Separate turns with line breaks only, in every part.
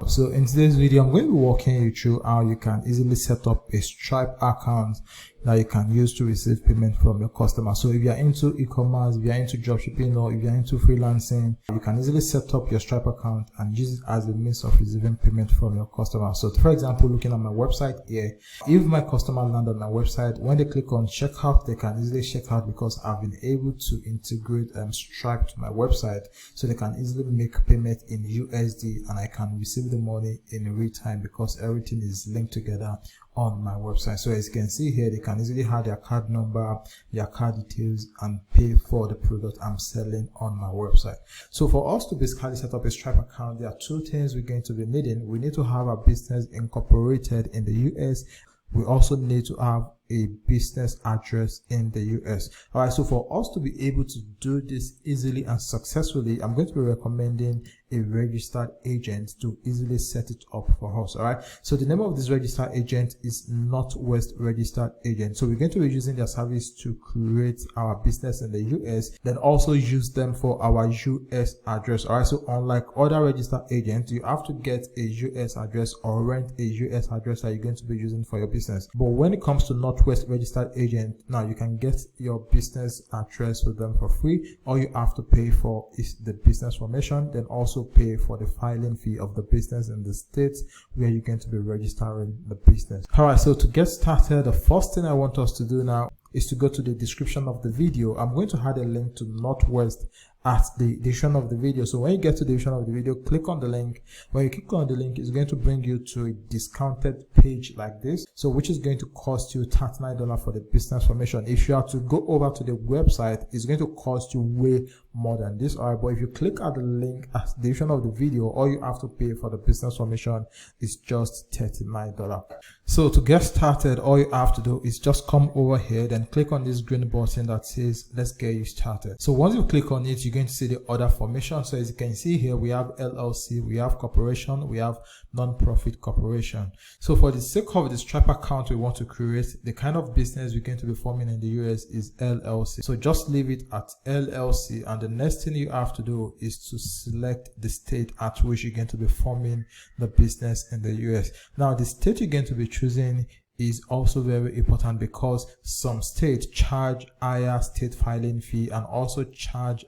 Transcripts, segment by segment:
So in today's video, I'm going to be walking you through how you can easily set up a Stripe account that you can use to receive payment from your customers. So if you're into e-commerce, if you're into dropshipping, or if you're into freelancing, you can easily set up your Stripe account and use it as a means of receiving payment from your customers. So for example, looking at my website here, if my customer land on my website, when they click on checkout, they can easily check out because I've been able to integrate Stripe to my website, so they can easily make payment in USD and I can receive the money in real time because everything is linked together on my website. So as you can see here, they can easily have their card number, their card details, and pay for the product I'm selling on my website. So for us to basically set up a Stripe account, there are two things we're going to be needing. We need to have a business incorporated in the US. We also need to have a business address in the US. All right, so for us to be able to do this easily and successfully, I'm going to be recommending a registered agent to easily set it up for us. All right, so the name of this registered agent is Northwest Registered Agent. So we're going to be using their service to create our business in the US, then also use them for our US address. All right, so unlike other registered agents, you have to get a US address or rent a US address that you're going to be using for your business. But when it comes to Northwest Registered Agent, now you can get your business address with them for free. All you have to pay for is the business formation, then also pay for the filing fee of the business in the state where you're going to be registering the business. All right, so to get started, the first thing I want us to do now is to go to the description of the video. I'm going to add a link to Northwest at the description of the video. So when you get to the description of the video, click on the link. When you click on the link, it's going to bring you to a discounted page like this, so which is going to cost you $39 for the business formation. If you have to go over to the website, it's going to cost you way more than this. All right, but if you click at the link at the description of the video, all you have to pay for the business formation is just $39. So to get started, all you have to do is just come over here, then click on this green button that says let's get you started. So once you click on it, you're going to see the other formation. So as you can see here, we have LLC, we have corporation, we have non-profit corporation. So for the sake of the Stripe account we want to create, the kind of business we're going to be forming in the US is LLC. So just leave it at LLC, and the next thing you have to do is to select the state at which you're going to be forming the business in the US. Now the state you're going to be choosing is also very important because some states charge higher state filing fee and also charge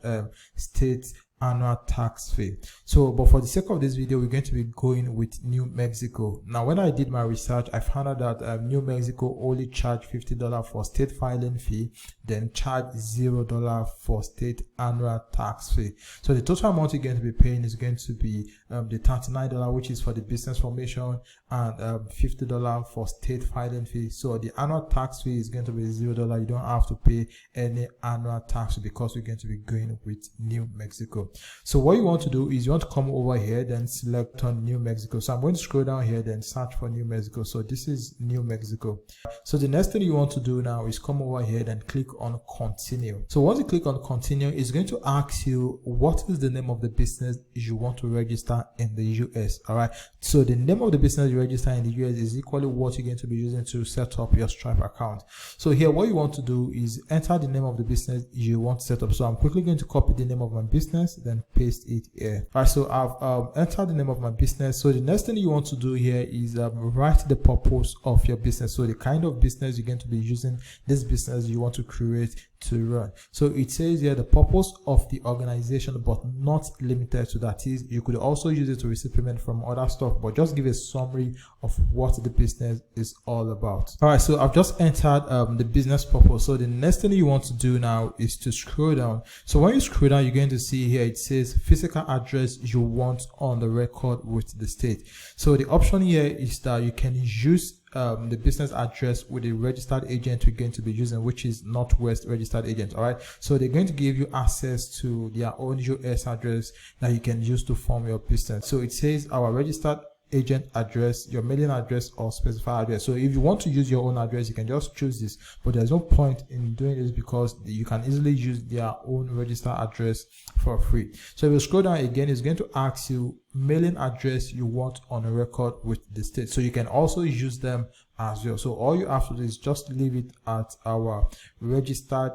state annual tax fee. So but for the sake of this video, we're going to be going with New Mexico. Now when I did my research, I found out that New Mexico only charge $50 for state filing fee, then charge $0 for state annual tax fee. So the total amount you're going to be paying is going to be the $39, which is for the business formation, and $50 for state filing fee. So the annual tax fee is going to be $0. You don't have to pay any annual tax because we're going to be going with New Mexico. So what you want to do is you want to come over here, then select on New Mexico. So I'm going to scroll down here, then search for New Mexico. So this is New Mexico. So the next thing you want to do now is come over here, then click on continue. So once you click on continue, it's going to ask you what is the name of the business you want to register in the US. All right, so the name of the business you register in the US is equally what you're going to be using to set up your Stripe account. So here what you want to do is enter the name of the business you want to set up. So I'm quickly going to copy the name of my business, then paste it here. All right, so I've entered the name of my business. So the next thing you want to do here is write the purpose of your business. So the kind of business you're going to be using this business you want to create to run. So it says here the purpose of the organization, but not limited to that. Is you could also use it to receive payment from other stuff, but just give a summary of what the business is all about. All right, so I've just entered the business purpose. So the next thing you want to do now is to scroll down. So when you scroll down, you're going to see here it says physical address you want on the record with the state. So the option here is that you can use the business address with a registered agent we're going to be using, which is Northwest Registered Agent. All right, so they're going to give you access to their own US address that you can use to form your business. So it says our registered agent address, your mailing address, or specified address. So if you want to use your own address, you can just choose this, but there's no point in doing this because you can easily use their own registered address for free. So if you scroll down again, it's going to ask you mailing address you want on a record with the state. So you can also use them as well. So all you have to do is just leave it at our registered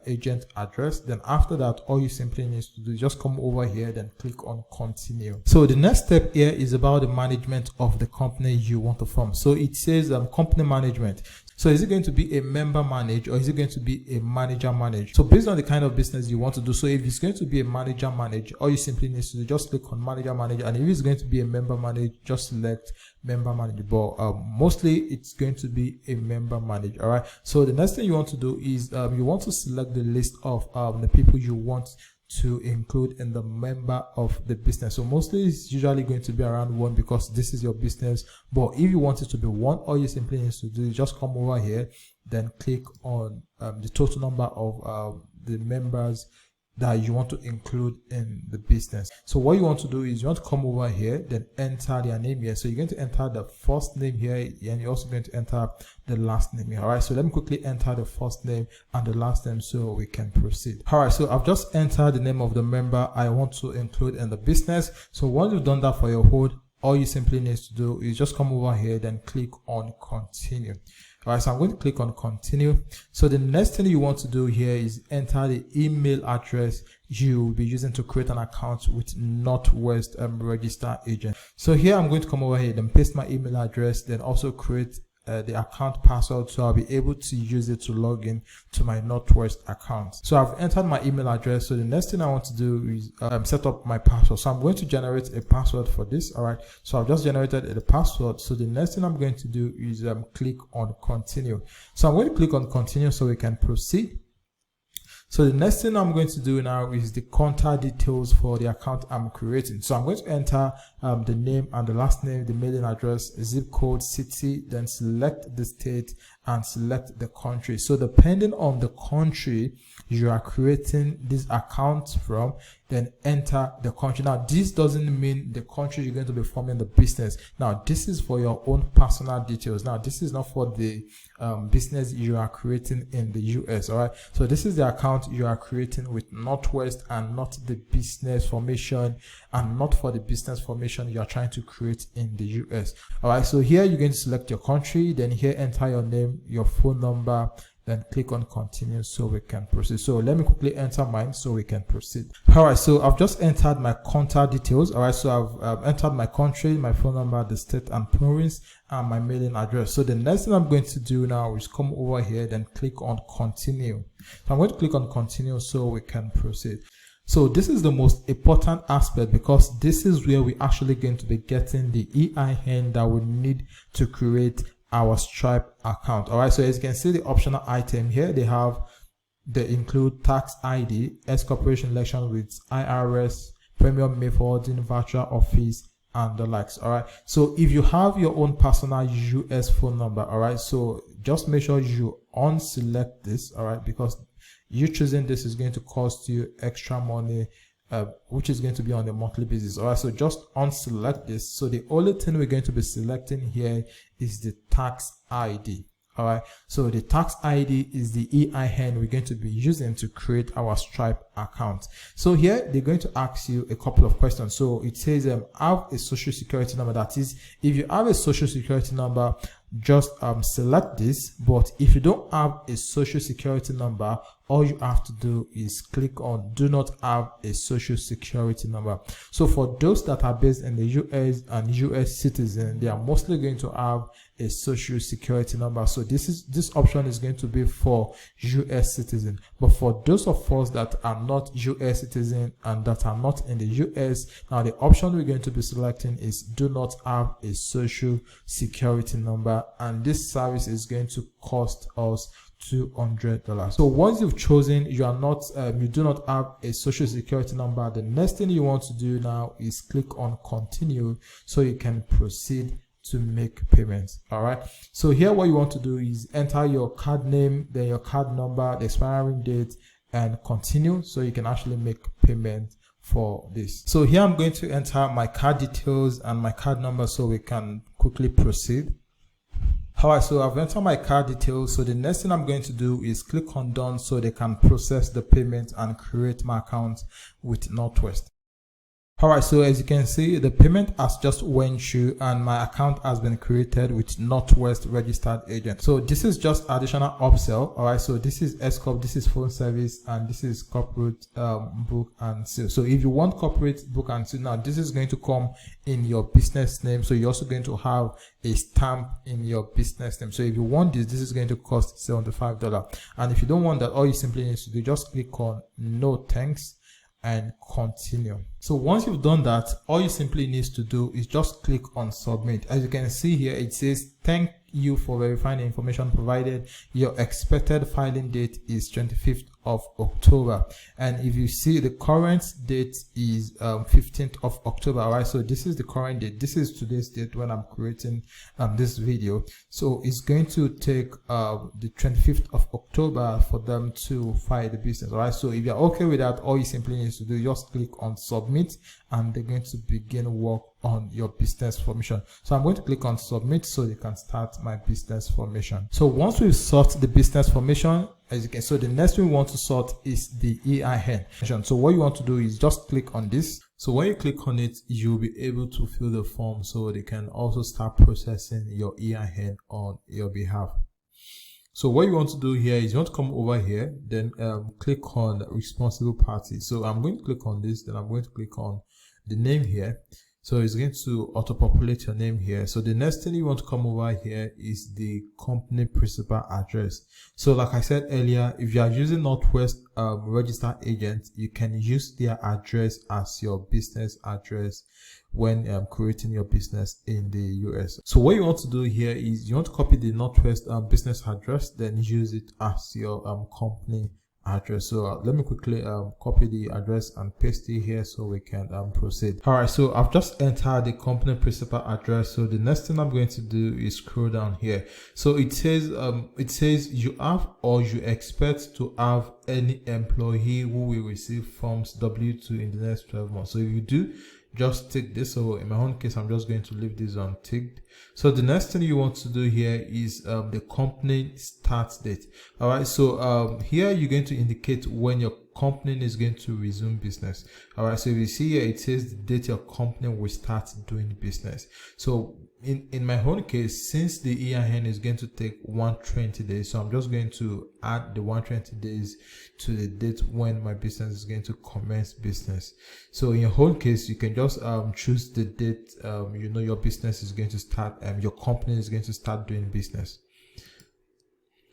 agent address. Then after that, all you simply need to do is just come over here, then click on continue. So the next step here is about the management of the company you want to form. So it says company management. So is it going to be a member manage, or is it going to be a manager manage? So based on the kind of business you want to do, so if it's going to be a manager manage, all you simply need to do, just click on manager manage, and if it's going to be a member manage, just select member manage. But mostly it's going to be a member manage. All right, so the next thing you want to do is you want to select the list of the people you want to include in the member of the business. So mostly it's usually going to be around 1 because this is your business. But if you want it to be 1, all you simply need to do is just come over here, then click on the total number of the members that you want to include in the business. So what you want to do is you want to come over here, then enter their name here. So you're going to enter the first name here, and you're also going to enter the last name here. All right, so let me quickly enter the first name and the last name so we can proceed. All right, so I've just entered the name of the member I want to include in the business. So once you've done that for your hold, all you simply need to do is just come over here, then click on continue. All right, so I'm going to click on continue. So the next thing you want to do here is enter the email address you will be using to create an account with Northwest registered agent. So here I'm going to come over here and paste my email address, then also create the account password, so I'll be able to use it to log in to my Northwest account. So I've entered my email address. So the next thing I want to do is set up my password. So I'm going to generate a password for this. All right, so I've just generated the password. So the next thing I'm going to do is click on continue. So I'm going to click on continue so we can proceed. So the next thing I'm going to do now is the contact details for the account I'm creating. So I'm going to enter the name and the last name, the mailing address, zip code, city, then select the state and select the country. So depending on the country you are creating this account from, then enter the country. Now this doesn't mean the country you're going to be forming the business. Now this is for your own personal details. Now this is not for the business you are creating in the US. All right, so this is the account you are creating with Northwest, and not the business formation, and not for the business formation you are trying to create in the US. All right, so here you're going to select your country, then here enter your name, your phone number, then click on continue so we can proceed. So let me quickly enter mine so we can proceed. All right, so I've just entered my contact details. All right, so I've entered my country, my phone number, the state and province, and my mailing address. So the next thing I'm going to do now is come over here, then click on continue. So I'm going to click on continue so we can proceed. So this is the most important aspect, because this is where we're actually going to be getting the EIN that we need to create our Stripe account. All right, so as you can see, the optional item here, they include tax ID, S corporation election with IRS, premium mail forwarding, virtual office, and the likes. All right, so if you have your own personal US phone number, all right, so just make sure you unselect this, all right, because you choosing this is going to cost you extra money, which is going to be on a monthly basis. All right, so just unselect this. So the only thing we're going to be selecting here is the tax ID. All right, so the tax ID is the EIN we're going to be using to create our Stripe account. So here they're going to ask you a couple of questions. So it says have a social security number. That is, if you have a social security number, just select this. But if you don't have a social security number, all you have to do is click on do not have a social security number. So for those that are based in the US and US citizen, they are mostly going to have a social security number. So this option is going to be for US citizen. But for those of us that are not US citizen and that are not in the US, now the option we're going to be selecting is do not have a social security number, and this service is going to cost us $200. So once you've chosen you do not have a social security number, the next thing you want to do now is click on continue so you can proceed to make payments. All right, so here what you want to do is enter your card name, then your card number, the expiring date, and continue so you can actually make payment for this. So here I'm going to enter my card details and my card number so we can quickly proceed. All right, so I've entered my card details. So the next thing I'm going to do is click on done so they can process the payment and create my account with Northwest. All right, so as you can see, the payment has just went through and my account has been created with Northwest registered agent. So this is just additional upsell. All right, so this is S-Corp, this is phone service, and this is corporate book and seal. So if you want corporate book and seal, now this is going to come in your business name. So you're also going to have a stamp in your business name. So if you want this is going to cost $75. And if you don't want that, all you simply need to do, just click on no thanks and continue. So once you've done that, all you simply need to do is just click on submit. As you can see here, it says thank you for verifying the information provided. Your expected filing date is 25th of October, and if you see, the current date is 15th of October. All right, so this is the current date. This is today's date when I'm creating this video. So it's going to take the 25th of October for them to file the business. All right, so if you're okay with that, all you simply need to do, just click on submit, and they're going to begin work on your business formation. So I'm going to click on submit so you can start my business formation. So once we've sorted the business formation, as you can, so the next thing we want to sort is the EIN. So what you want to do is just click on this. So when you click on it, you'll be able to fill the form so they can also start processing your EIN on your behalf. So what you want to do here is you want to come over here, then click on responsible party. So I'm going to click on this, then I'm going to click on the name here. So it's going to auto-populate your name here. So the next thing you want to come over here is the company principal address. So like I said earlier, if you are using Northwest registered agent, you can use their address as your business address when creating your business in the US. So what you want to do here is you want to copy the Northwest business address, then use it as your company address. So let me quickly copy the address and paste it here so we can proceed. All right, so I've just entered the company principal address. So the next thing I'm going to do is scroll down here. So it says you have or you expect to have any employee who will receive forms W2 in the next 12 months. So if you do, just tick this. So in my own case, I'm just going to leave this unticked. So the next thing you want to do here is the company start date. All right, so here you're going to indicate when your company is going to resume business. All right, so if you see here, it says the date your company will start doing business. So in my own case, since the EIN is going to take 120 days, so I'm just going to add the 120 days to the date when my business is going to commence business. So in your own case, you can just choose the date you know your business is going to start, your company is going to start doing business.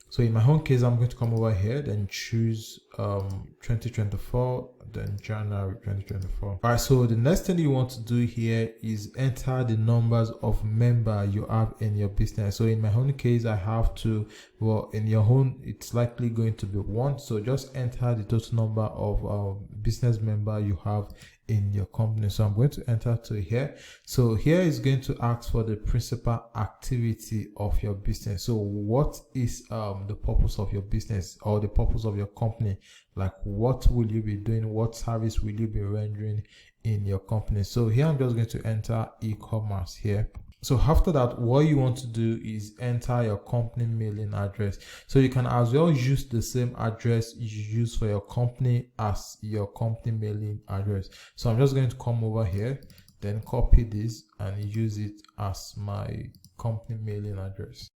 So in my own case, I'm going to come over here, then choose 2024, then January 2024. All right, so the next thing you want to do here is enter the numbers of members you have in your business. So in my own case, I have to, well, in your own, it's likely going to be 1. So just enter the total number of business member you have in your company. So I'm going to enter to here. So here is going to ask for the principal activity of your business. So what is the purpose of your business or the purpose of your company? Like, what will you be doing? What service will you be rendering in your company? So here I'm just going to enter e-commerce here. So after that, what you want to do is enter your company mailing address. So you can as well use the same address you use for your company as your company mailing address. So I'm just going to come over here, then copy this and use it as my company mailing address.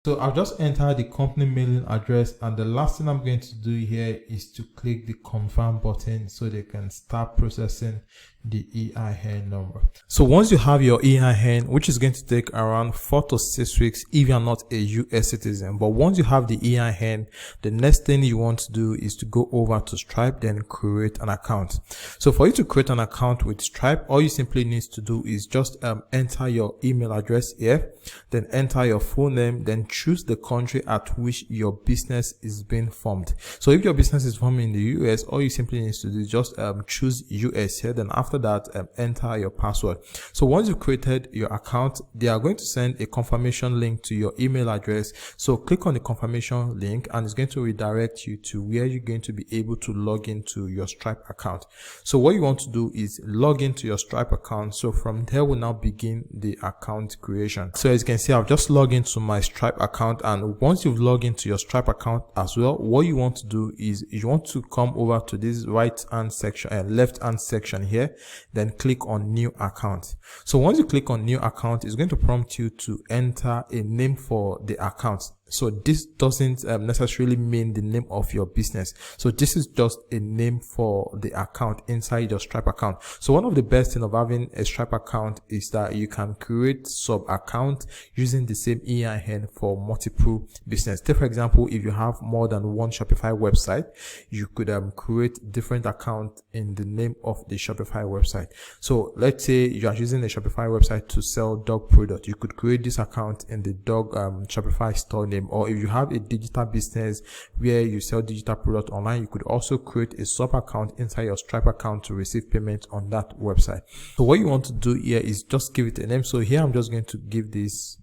So I've just entered the company mailing address, and the last thing I'm going to do here is to click the confirm button so they can start processing the EIN number. So once you have your EIN, which is going to take around 4 to 6 weeks if you're not a US citizen, but once you have the EIN, the next thing you want to do is to go over to Stripe, then create an account. So for you to create an account with Stripe, all you simply need to do is just enter your email address here, then enter your full name, then choose the country at which your business is being formed. So if your business is formed in the US, all you simply need to do is just choose US here, then after that enter your password. So once you've created your account, they are going to send a confirmation link to your email address. So click on the confirmation link and it's going to redirect you to where you're going to be able to log into your Stripe account. So what you want to do is log into your Stripe account. So from there we'll now begin the account creation. So as you can see, I've just logged into my Stripe account, and once you've logged into your Stripe account as well, what you want to do is you want to come over to this right hand section and left hand section here, then click on new account. So once you click on new account, it's going to prompt you to enter a name for the account. So this doesn't necessarily mean the name of your business. So this is just a name for the account inside your Stripe account. So one of the best things of having a Stripe account is that you can create sub account using the same EIN for multiple business. Take for example, if you have more than one Shopify website, you could create different account in the name of the Shopify website. So let's say you are using a Shopify website to sell dog product. You could create this account in the dog Shopify store name. Or if you have a digital business where you sell digital product online, you could also create a sub account inside your Stripe account to receive payment on that website. So what you want to do here is just give it a name. So here I'm just going to give this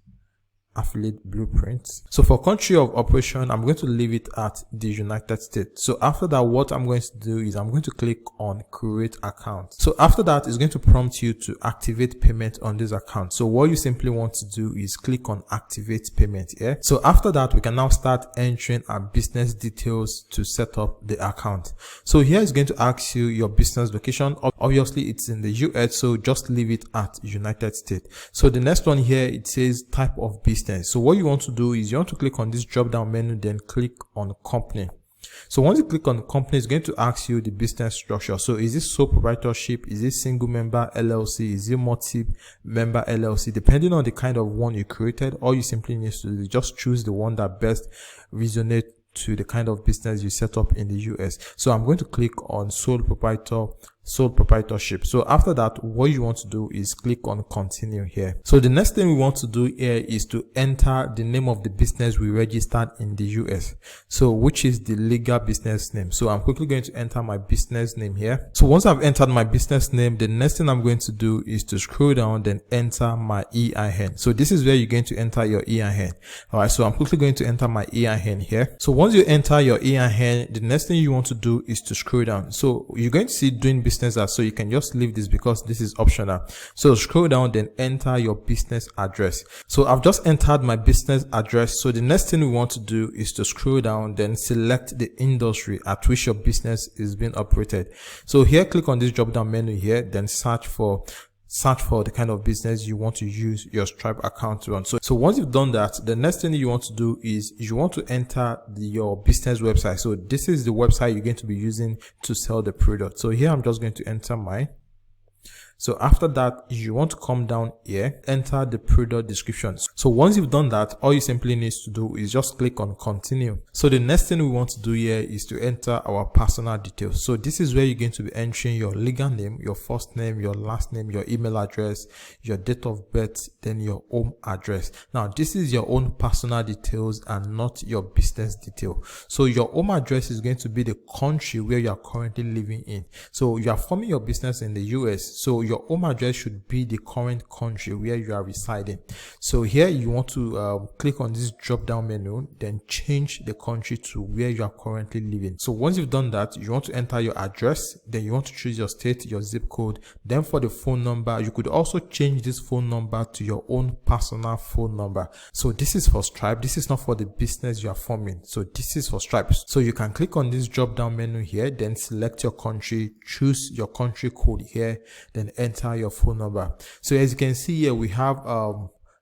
affiliate blueprint. So for country of operation, I'm going to leave it at the United States. So after that, what I'm going to do is I'm going to click on create account. So after that, it's going to prompt you to activate payment on this account. So what you simply want to do is click on activate payment here. So after that, we can now start entering our business details to set up the account. So here is going to ask you your business location. Obviously it's in the US, so just leave it at United States. So the next one here, it says type of business. So what you want to do is you want to click on this drop down menu, then click on company. So once you click on company, it's going to ask you the business structure. So is this sole proprietorship? Is it single member LLC? Is it multi-member LLC? Depending on the kind of one you created, all you simply need to do is just choose the one that best resonates to the kind of business you set up in the US. So I'm going to click on sole proprietorship. So after that, what you want to do is click on continue here. So the next thing we want to do here is to enter the name of the business we registered in the US. So which is the legal business name. So I'm quickly going to enter my business name here. So once I've entered my business name, the next thing I'm going to do is to scroll down, then enter my EIN. So this is where you're going to enter your EIN. All right. So I'm quickly going to enter my EIN here. So once you enter your EIN, the next thing you want to do is to scroll down. So you're going to see doing business as, so you can just leave this because this is optional. So scroll down, then enter your business address. So I've just entered my business address. So the next thing we want to do is to scroll down, then select the industry at which your business is being operated. So here, click on this drop down menu here, then search for the kind of business you want to use your Stripe account to run. So once you've done that, the next thing you want to do is you want to enter your business website. So this is the website you're going to be using to sell the product. So here I'm just going to enter mine. So after that, you want to come down here, enter the product description. So once you've done that, all you simply need to do is just click on continue. So the next thing we want to do here is to enter our personal details. So this is where you're going to be entering your legal name, your first name, your last name, your email address, your date of birth, then your home address. Now, this is your own personal details and not your business detail. So your home address is going to be the country where you are currently living in. So you are forming your business in the US. So your home address should be the current country where you are residing. So here you want to click on this drop down menu, then change the country to where you are currently living. So once you've done that, you want to enter your address, then you want to choose your state, your zip code. Then for the phone number, you could also change this phone number to your own personal phone number. So this is for Stripe. This is not for the business you are forming. So this is for Stripe. So you can click on this drop down menu here, then select your country, choose your country code here, then enter your phone number. So as you can see here, we have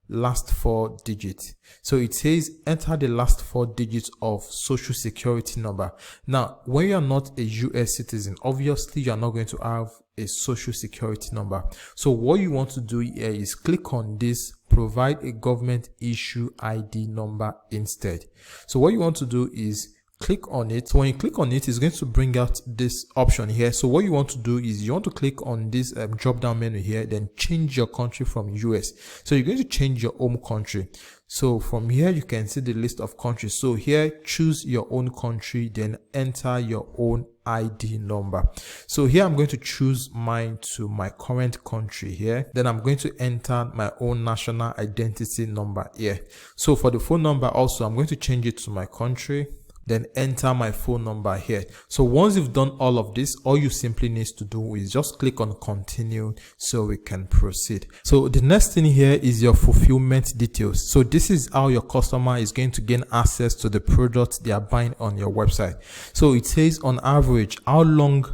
last 4 digits. So it says enter the last 4 digits of social security number. Now, when you are not a US citizen, obviously you are not going to have a social security number. So what you want to do here is click on this provide a government issue ID number instead. So what you want to do is click on it. So when you click on it, it's going to bring out this option here. So what you want to do is you want to click on this drop down menu here, then change your country from US. So you're going to change your home country. So from here, you can see the list of countries. So here, choose your own country, then enter your own ID number. So here, I'm going to choose mine to my current country here. Then I'm going to enter my own national identity number here. So for the phone number also, I'm going to change it to my country. then enter my phone number here. So once you've done all of this, all you simply need to do is just click on continue so we can proceed. So the next thing here is your fulfillment details. So this is how your customer is going to gain access to the product they are buying on your website. So it says on average, how long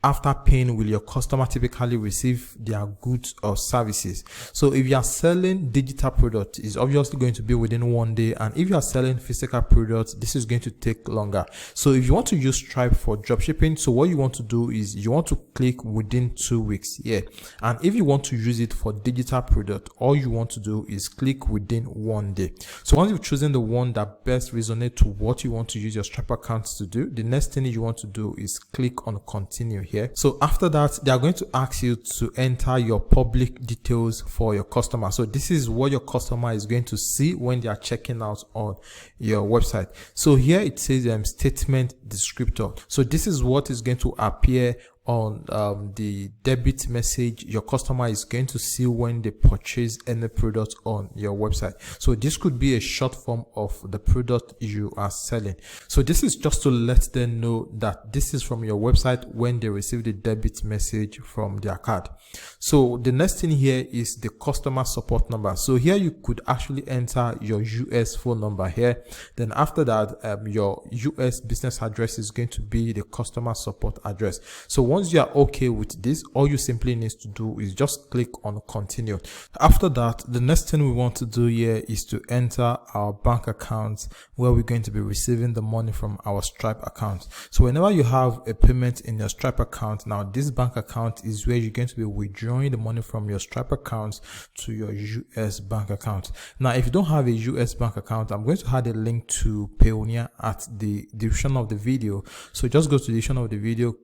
after paying will your customer typically receive their goods or services. So if you are selling digital products, it's obviously going to be within 1 day, and if you are selling physical products, this is going to take longer. So if you want to use Stripe for dropshipping, so what you want to do is you want to click within 2 weeks here, and if you want to use it for digital product, all you want to do is click within 1 day. So once you've chosen the one that best resonates to what you want to use your Stripe account to do, the next thing you want to do is click on continue here. So after that, they are going to ask you to enter your public details for your customer. So this is what your customer is going to see when they are checking out on your website. So here it says statement descriptor. So this is what is going to appear on the debit message your customer is going to see when they purchase any product on your website. So this could be a short form of the product you are selling. So this is just to let them know that this is from your website when they receive the debit message from their card. So the next thing here is the customer support number. So here you could actually enter your US phone number here. Then after that, your US business address is going to be the customer support address. So once you are okay with this, all you simply need to do is just click on continue. After that, the next thing we want to do here is to enter our bank account where we're going to be receiving the money from our Stripe account. So whenever you have a payment in your Stripe account, now this bank account is where you're going to be withdrawing the money from your Stripe account to your US bank account. Now, if you don't have a US bank account, I'm going to add a link to Payoneer at the description of the video. So just go to the description of the video,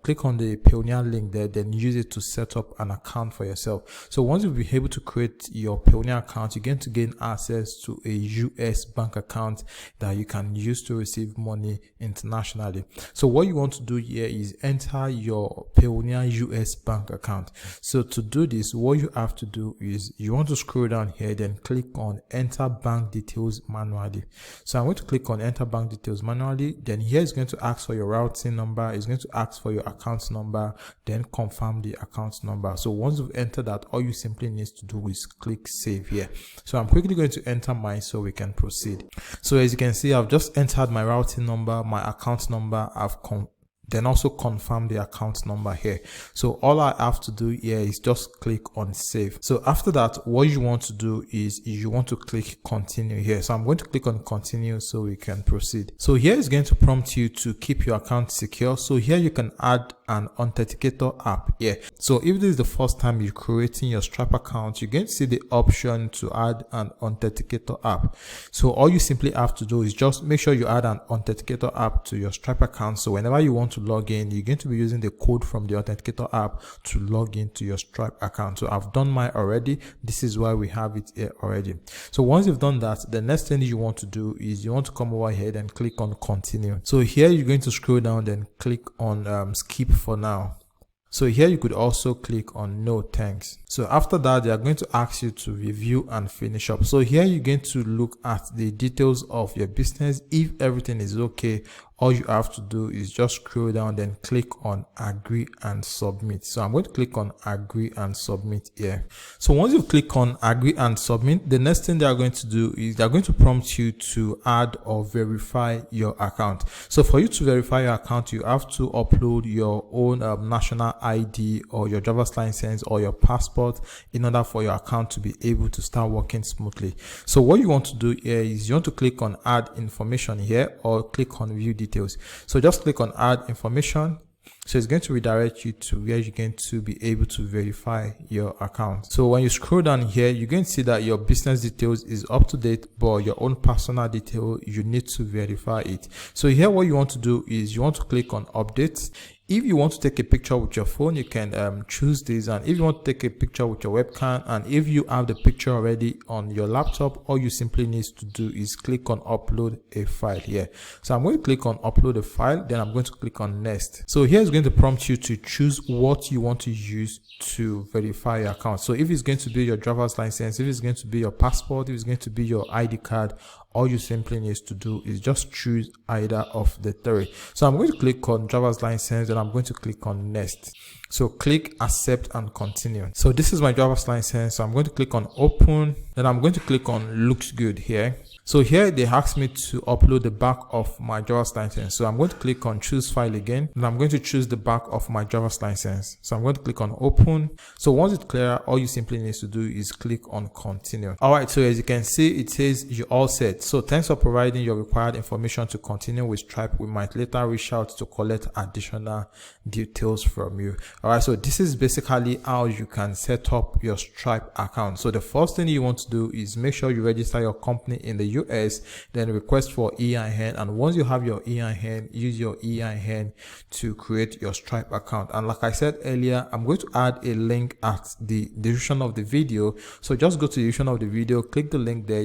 click on the Payoneer link there, then use it to set up an account for yourself. So once you'll be able to create your Payoneer account, you're going to gain access to a US bank account that you can use to receive money internationally. So what you want to do here is enter your Payoneer US bank account. So to do this, what you have to do is you want to scroll down here, then click on enter bank details manually. So I'm going to click on enter bank details manually. Then here is going to ask for your routing number. It's going to ask for your account number, then confirm the account number. So once you've entered that, all you simply need to do is click save here. So I'm quickly going to enter mine so we can proceed. So as you can see, I've just entered my routing number, my account number, then also confirm the account number here. So all I have to do here is just click on save. So after that, what you want to do is you want to click continue here. So I'm going to click on continue so we can proceed. So here is going to prompt you to keep your account secure. So here you can add an authenticator app here. So if this is the first time you're creating your Stripe account, you're going to see the option to add an authenticator app. So all you simply have to do is just make sure you add an authenticator app to your Stripe account. So whenever you want to log in, you're going to be using the code from the authenticator app to log into your Stripe account. So I've done mine already. This is why we have it here already. So once you've done that, the next thing you want to do is you want to come over here and click on continue. So here you're going to scroll down, then click on skip for now. So here you could also click on no thanks. So after that, they are going to ask you to review and finish up. So here you're going to look at the details of your business. If everything is okay, all you have to do is just scroll down, then click on agree and submit. So I'm going to click on agree and submit here. So once you click on agree and submit, the next thing they are going to do is they're going to prompt you to add or verify your account. So for you to verify your account, you have to upload your own national ID or your driver's license or your passport in order for your account to be able to start working smoothly. So what you want to do here is you want to click on add information here or click on view details. So just click on add information. So it's going to redirect you to where you're going to be able to verify your account. So when you scroll down here, you're going to see that your business details is up to date, but your own personal detail, you need to verify it. So here what you want to do is you want to click on update. If you want to take a picture with your phone, you can choose this. And if you want to take a picture with your webcam, and if you have the picture already on your laptop, all you simply need to do is click on upload a file here. So I'm going to click on upload a file, then I'm going to click on next. So here is going to prompt you to choose what you want to use to verify your account. So if it's going to be your driver's license, if it's going to be your passport, if it's going to be your ID card, all you simply need to do is just choose either of the three. So I'm going to click on driver's license, and I'm going to click on next. So click accept and continue. So this is my driver's license. So I'm going to click on open. Then I'm going to click on looks good here. So here they asked me to upload the back of my driver's license. So I'm going to click on choose file again, and I'm going to choose the back of my driver's license. So I'm going to click on open. So once it's clear, all you simply need to do is click on continue. All right, so as you can see, it says you're all set. So thanks for providing your required information to continue with Stripe. We might later reach out to collect additional details from you. All right, so this is basically how you can set up your Stripe account. So the first thing you want to do is make sure you register your company in the US, then request for EIN, and once you have your EIN, use your EIN to create your Stripe account. And like I said earlier, I'm going to add a link at the description of the video. So just go to the description of the video, click the link there.